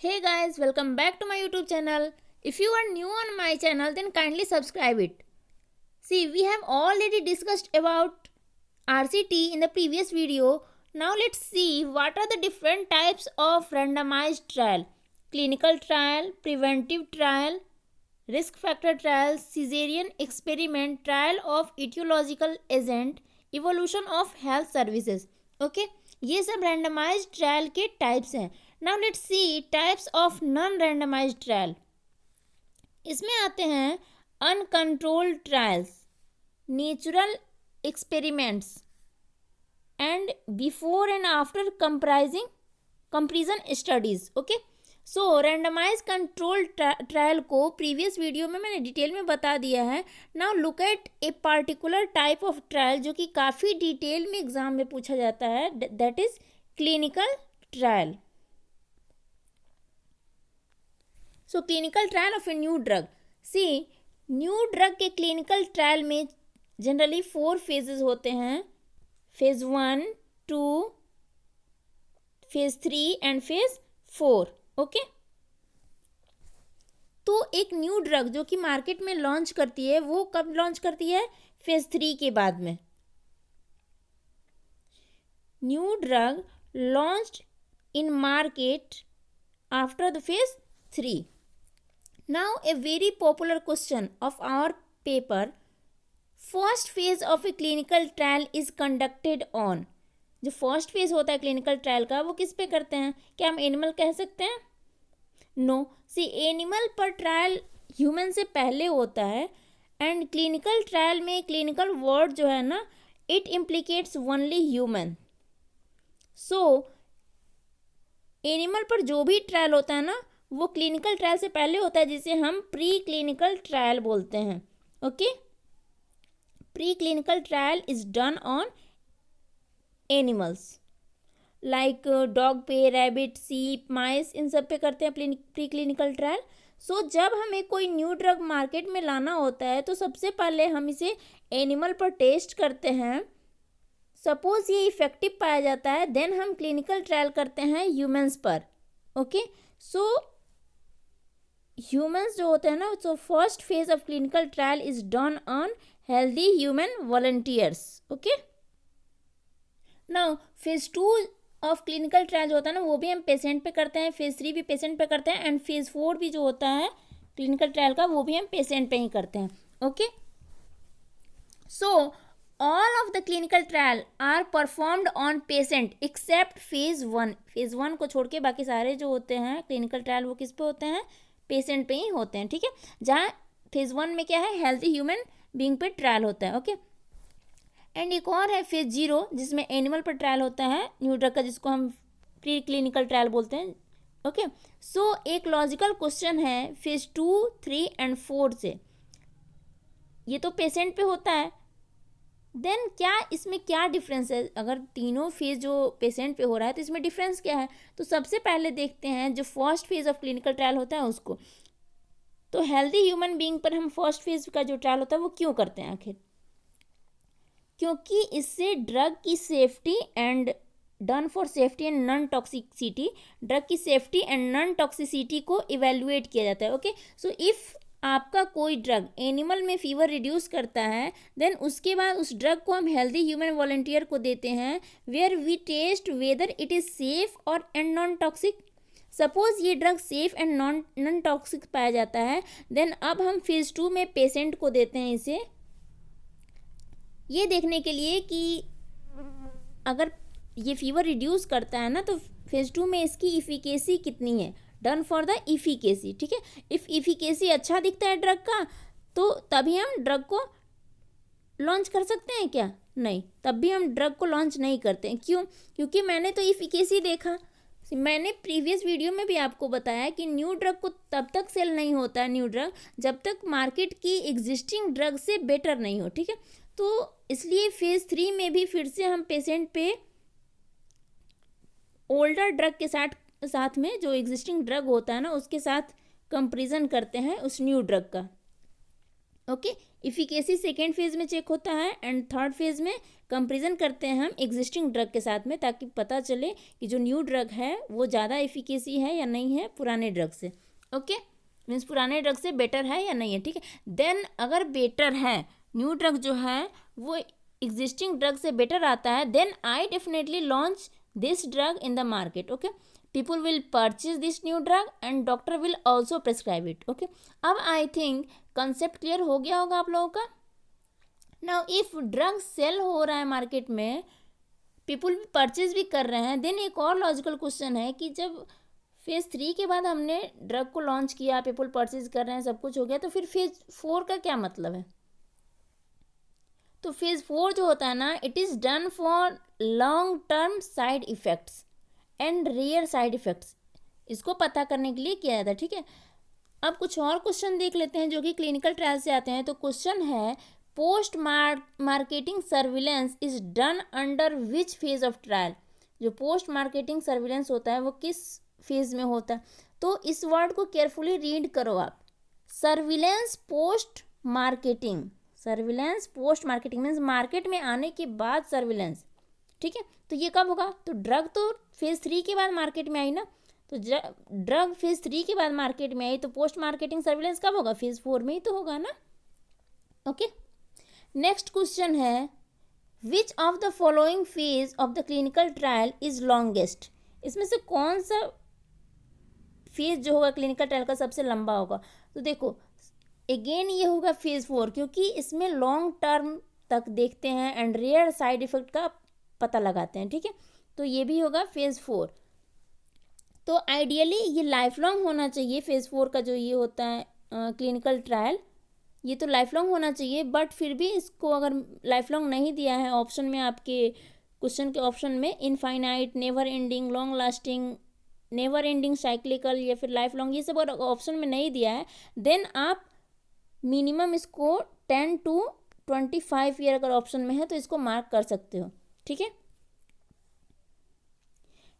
Hey guys, welcome back to my YouTube channel. If you are new on my channel, then kindly subscribe it. See, we have already discussed about RCT in the previous video. Now let's see what are the different types of randomized trial. Clinical trial, preventive trial, risk factor trial, Caesarean experiment, trial of etiological agent, evolution of health services. Okay, ये सब randomized trial के types हैं. Now let's see types of non randomized trial. इसमें आते हैं uncontrolled trials, natural experiments, and before and after comparison studies. Okay, so randomise control trial को previous video में मैंने डिटेल में बता दिया है. Now look at a particular type of trial जो कि काफ़ी डिटेल में एग्जाम में पूछा जाता है, that is clinical trial. So clinical trial of a new drug. See, new drug के क्लिनिकल ट्रायल में जनरली 4 फेजेस होते हैं. Phase 1, 2, phase 3 and phase 4. Okay, तो एक न्यू ड्रग जो कि मार्केट में लॉन्च करती है वो कब लॉन्च करती है? फेज 3 के बाद में. New drug launched in market after the phase 3. Now a very popular question of our paper, first phase of a clinical trial is conducted on. जो फर्स्ट फेज होता है क्लिनिकल ट्रायल का वो किस पे करते हैं? क्या हम एनिमल कह सकते हैं? नो. सी, एनिमल पर ट्रायल ह्यूमन से पहले होता है. एंड क्लिनिकल ट्रायल में क्लिनिकल वर्ड जो है ना, it implicates only human. So animal पर जो भी ट्रायल होता है ना वो क्लिनिकल ट्रायल से पहले होता है, जिसे हम प्री क्लिनिकल ट्रायल बोलते हैं. Okay, pre clinical trial is done on animals like dog पे, रैबिट, सीप, माइस, इन सब पे करते हैं प्री क्लिनिकल ट्रायल. सो जब हमें कोई न्यू ड्रग मार्केट में लाना होता है तो सबसे पहले हम इसे एनिमल पर टेस्ट करते हैं. सपोज ये इफेक्टिव पाया जाता है, देन हम क्लिनिकल ट्रायल करते हैं ह्यूमंस पर. ओके, सो ह्यूमंस जो होते हैं ना, so first phase of clinical trial is done on healthy human volunteers. Okay, now phase 2 of clinical trial जो होता है ना वो भी हम पेशेंट पे करते हैं. फेज 3 भी पेशेंट पे करते हैं. एंड फेज 4 भी जो होता है क्लिनिकल ट्रायल का वो भी हम पेशेंट पे ही करते हैं. Okay, so all of the clinical trial are performed on patient except phase 1. Phase 1 को छोड़ के बाकी सारे जो होते हैं क्लिनिकल ट्रायल वो किस पे होते हैं? पेशेंट पे ही होते हैं. ठीक है, जहाँ फेज 1 में क्या है, हेल्थी ह्यूमन बीइंग पे ट्रायल होता है. ओके, एंड एक और है फेज 0 जिसमें एनिमल पर ट्रायल होता है न्यू ड्रग का, जिसको हम प्री क्लिनिकल ट्रायल बोलते हैं. ओके, सो एक लॉजिकल क्वेश्चन है फेज 2, 3 एंड 4 से. ये तो पेशेंट पे होता है, देन क्या इसमें क्या डिफरेंस है? अगर तीनों फेज जो पेशेंट पे हो रहा है तो इसमें डिफरेंस क्या है? तो सबसे पहले देखते हैं जो first phase of clinical trial होता है उसको. तो हेल्दी ह्यूमन बीइंग पर हम फर्स्ट फेज का जो ट्रायल होता है वो क्यों करते हैं आखिर? क्योंकि इससे ड्रग की safety and done for safety and non toxicity, drug की सेफ्टी एंड नॉन टॉक्सिसिटी को इवेल्युएट किया जाता है. ओके, सो इफ़ आपका कोई ड्रग एनिमल में फीवर रिड्यूस करता है, देन उसके बाद उस ड्रग को हम हेल्दी ह्यूमन वॉलंटियर को देते हैं, where we test whether it is safe और एंड नॉन टॉक्सिक. सपोज ये drug safe and non toxic पाया जाता है, देन अब हम फेज 2 में पेशेंट को देते हैं इसे, ये देखने के लिए कि अगर ये फीवर रिड्यूस करता है ना तो फेज 2 में इसकी इफिकेसी कितनी है, डन फॉर द इफिकेसी. ठीक है, इफ़ इफिकेसी अच्छा दिखता है ड्रग का तो तभी हम ड्रग को लॉन्च कर सकते हैं क्या? नहीं, तब भी हम ड्रग को लॉन्च नहीं करते हैं. क्यों? क्योंकि मैंने तो इफिकेसी देखा. मैंने प्रीवियस वीडियो में भी आपको बताया कि न्यू ड्रग को तब तक सेल नहीं होता है न्यू ड्रग जब तक मार्केट की एग्जिस्टिंग ड्रग से बेटर नहीं हो. ठीक है, तो इसलिए फेज 3 में भी फिर से हम पेशेंट पे ओल्डर ड्रग के साथ में जो एग्जिस्टिंग ड्रग होता है ना उसके साथ कंपेरिजन करते हैं उस न्यू ड्रग का. ओके। इफिकेसी सेकेंड फेज में चेक होता है एंड थर्ड फेज में कंपेरिजन करते हैं हम एग्जिस्टिंग ड्रग के साथ में, ताकि पता चले कि जो न्यू ड्रग है वो ज़्यादा इफिकेसी है या नहीं है पुराने ड्रग से। ओके, मीन्स पुराने ड्रग से बेटर है या नहीं है, ठीक है। देन अगर बेटर है, न्यू ड्रग जो है वो एग्जिस्टिंग ड्रग से बेटर आता है, then I definitely launch this drug in the market. Okay, people will purchase this new drug and doctor will also prescribe it। okay, अब आई थिंक कंसेप्ट क्लियर हो गया होगा आप लोगों का। नाउ इफ ड्रग सेल हो रहा है मार्केट में, पीपुल भी परचेज भी कर रहे हैं, देन एक और लॉजिकल क्वेश्चन है कि जब फेज 3 के बाद हमने ड्रग को लॉन्च किया, पीपुल परचेज कर रहे हैं, सब कुछ हो गया, तो फिर फेज 4 का क्या मतलब है। तो फेज 4 जो होता है ना, it is done for long term side effects and rare side effects, इसको पता करने के लिए किया जाता है, ठीक है। अब कुछ और क्वेश्चन देख लेते हैं जो कि क्लिनिकल ट्रायल से आते हैं। तो क्वेश्चन है, post marketing surveillance is done under which phase of trial. जो पोस्ट मार्केटिंग सर्विलेंस होता है वो किस फेज में होता है। तो इस वर्ड को केयरफुली रीड करो आप, surveillance post marketing. Surveillance post marketing means market में आने के बाद सर्विलेंस, ठीक है। तो ये कब होगा, तो ड्रग तो फेज 3 के बाद मार्केट में आई ना, तो ड्रग फेज 3 के बाद मार्केट में आई, तो पोस्ट मार्केटिंग सर्विलेंस कब होगा, फेज 4 में ही तो होगा ना। ओके, नेक्स्ट क्वेश्चन है, which of the following phase of the clinical trial is longest. इसमें से कौन सा फेज जो होगा क्लिनिकल ट्रायल का सबसे लंबा होगा। तो देखो अगेन ये होगा फेज 4, क्योंकि इसमें लॉन्ग टर्म तक देखते हैं एंड रेयर साइड इफेक्ट का पता लगाते हैं, ठीक है। तो ये भी होगा फेज 4। तो आइडियली ये लाइफ लॉन्ग होना चाहिए, फेज 4 का जो ये होता है क्लिनिकल ट्रायल, ये तो लाइफ लॉन्ग होना चाहिए। बट फिर भी इसको अगर लाइफ लॉन्ग नहीं दिया है ऑप्शन में, आपके क्वेश्चन के ऑप्शन में infinite, never ending, long lasting, never ending, cyclical या फिर लाइफ लॉन्ग, ये सब अगर ऑप्शन में नहीं दिया है, देन आप मिनिमम इसको 10 to 25 ईयर अगर ऑप्शन में है तो इसको मार्क कर सकते हो, ठीक है।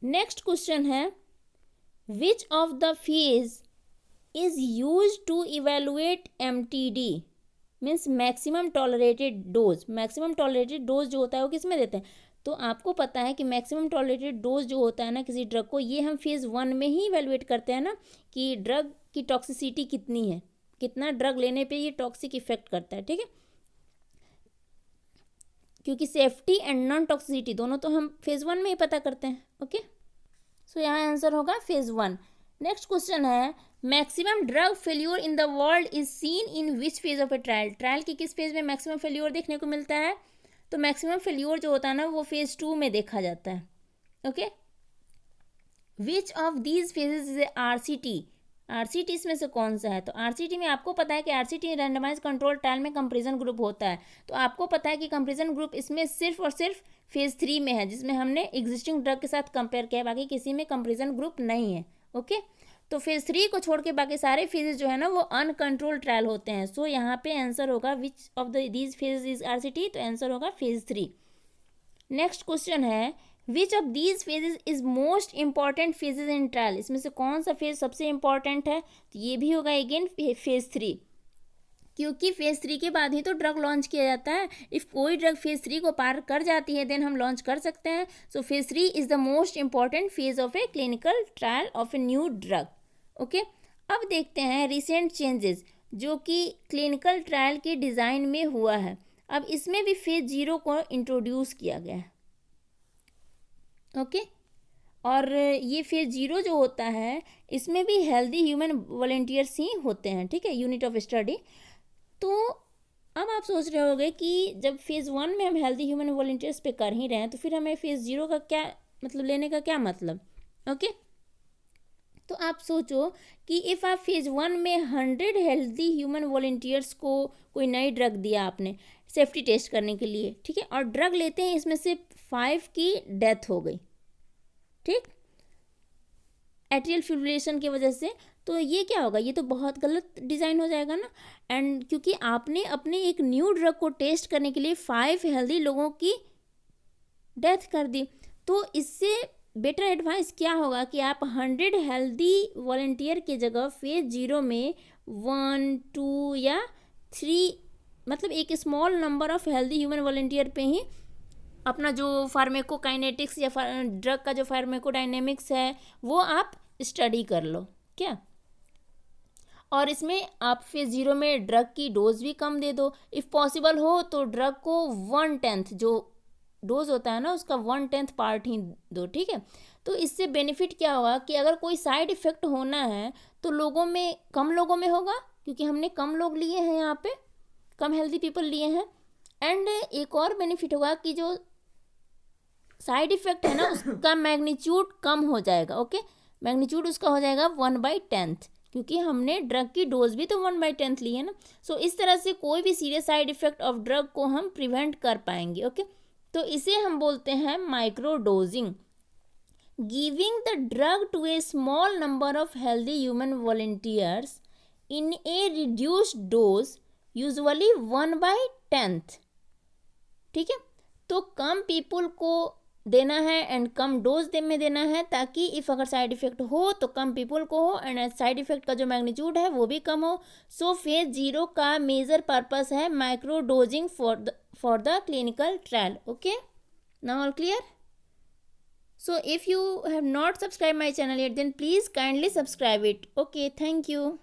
नेक्स्ट क्वेश्चन है, which of the phase is use to evaluate MTD means maximum tolerated dose. Maximum tolerated dose जो होता है वो किस में देते हैं। तो आपको पता है कि मैक्सिमम टॉलरेटेड डोज जो होता है ना किसी ड्रग को, ये हम फेज 1 में ही इवेलुएट करते हैं ना, कि ड्रग की टॉक्सिसिटी कितनी है, कितना ड्रग लेने पे ये टॉक्सिक इफेक्ट करता है, ठीक है। क्योंकि सेफ्टी एंड नॉन टॉक्सिसिटी दोनों तो हम फेज 1 में ही पता करते हैं। ओके, सो यहाँ आंसर होगा फेज 1। नेक्स्ट क्वेश्चन है, maximum drug failure in the world is seen in which phase of A trial. Trial के किस फेज में मैक्सिमम फेल्योर देखने को मिलता है। तो मैक्सिमम फेल्योर जो होता है ना वो फेज 2 में देखा जाता है। Okay, which of these phases is RCT। RCT इसमें से कौन सा है। तो RCT में आपको पता है कि RCT रैंडमाइज कंट्रोल ट्रायल में कंपेरिजन ग्रुप होता है। तो आपको पता है कि कंपेरिजन ग्रुप इसमें सिर्फ और सिर्फ फेज 3 में है, जिसमें हमने एग्जिस्टिंग ड्रग के साथ कंपेयर किया, बाकी किसी में कंपेरिजन ग्रुप नहीं है। ओके, तो फेज 3 को छोड़ के बाकी सारे फेजेस जो है ना वो अनकंट्रोल ट्रायल होते हैं। सो यहाँ पे आंसर होगा which of these phases is RCT, तो आंसर होगा फेज 3। नेक्स्ट क्वेश्चन है, which of these phases is most important phases in trial. इसमें से कौन सा फेज सबसे इंपॉर्टेंट है। तो ये भी होगा अगेन फेज 3, क्योंकि फेज 3 के बाद ही तो ड्रग लॉन्च किया जाता है। इफ़ कोई ड्रग फेज 3 को पार कर जाती है देन हम लॉन्च कर सकते हैं। So phase 3 is the most important phase of a clinical trial of a new drug. Okay, अब देखते हैं रिसेंट चेंजेस जो कि क्लिनिकल ट्रायल के डिज़ाइन में हुआ है। अब इसमें भी फेज 0 को इंट्रोड्यूस किया गया है। ओके, और ये फेज 0 जो होता है इसमें भी हेल्दी ह्यूमन वॉलंटियर्स ही होते हैं, ठीक है, यूनिट ऑफ स्टडी। तो अब आप सोच रहे होंगे कि जब फेज़ 1 में हम हेल्दी ह्यूमन वॉलंटियर्स पे कर ही रहे हैं तो फिर हमें फेज़ 0 का क्या मतलब, लेने का क्या मतलब। ओके, तो आप सोचो कि इफ़ आप फेज़ 1 में 100 हेल्दी ह्यूमन वॉलंटियर्स को कोई नई ड्रग दिया आपने सेफ्टी टेस्ट करने के लिए, ठीक है, और ड्रग लेते हैं इसमें से 5 की डेथ हो गई, ठीक, एट्रियल फिब्रिलेशन की वजह से, तो ये क्या होगा, ये तो बहुत गलत डिज़ाइन हो जाएगा ना। एंड क्योंकि आपने अपने एक न्यू ड्रग को टेस्ट करने के लिए 5 हेल्दी लोगों की डेथ कर दी, तो इससे बेटर एडवाइस क्या होगा कि आप 100 हेल्दी वॉलंटियर की जगह फेज 0 में 1, 2 या मतलब एक small number of healthy human volunteer पे ही अपना जो फार्मेकोकाइनेटिक्स या ड्रग का जो फार्मेकोडायनेमिक्स है वो आप स्टडी कर लो क्या। और इसमें आप फेज 0 में ड्रग की डोज भी कम दे दो, इफ़ पॉसिबल हो तो ड्रग को 1/10 जो डोज होता है ना उसका 1/10 पार्ट ही दो, ठीक है। तो इससे बेनिफिट क्या होगा कि अगर कोई साइड इफ़ेक्ट होना है तो लोगों में, कम लोगों में होगा, क्योंकि हमने कम लोग लिए हैं यहाँ पे, कम हेल्दी पीपल लिए हैं। एंड एक और बेनिफिट होगा कि जो साइड इफ़ेक्ट है ना उसका मैग्नीट्यूड कम हो जाएगा। ओके, मैग्नीट्यूड उसका हो जाएगा 1/10, क्योंकि हमने ड्रग की डोज भी तो 1/10 ली है ना। सो इस तरह से कोई भी serious side effect of drug को हम प्रिवेंट कर पाएंगे। ओके, तो इसे हम बोलते हैं micro dosing. Giving the drug to a small number of healthy human volunteers in a reduced dose, usually 1/10, ठीक है। तो कम पीपल को देना है एंड कम डोज में देना है, ताकि इफ़ अगर साइड इफ़ेक्ट हो तो कम पीपल को हो एंड साइड इफ़ेक्ट का जो मैग्नीट्यूड है वो भी कम हो। सो फेज 0 का मेजर पर्पस है micro dosing for the clinical trial. Okay, now all clear. So if you have not subscribed my channel yet, then please kindly subscribe it. Okay, thank you.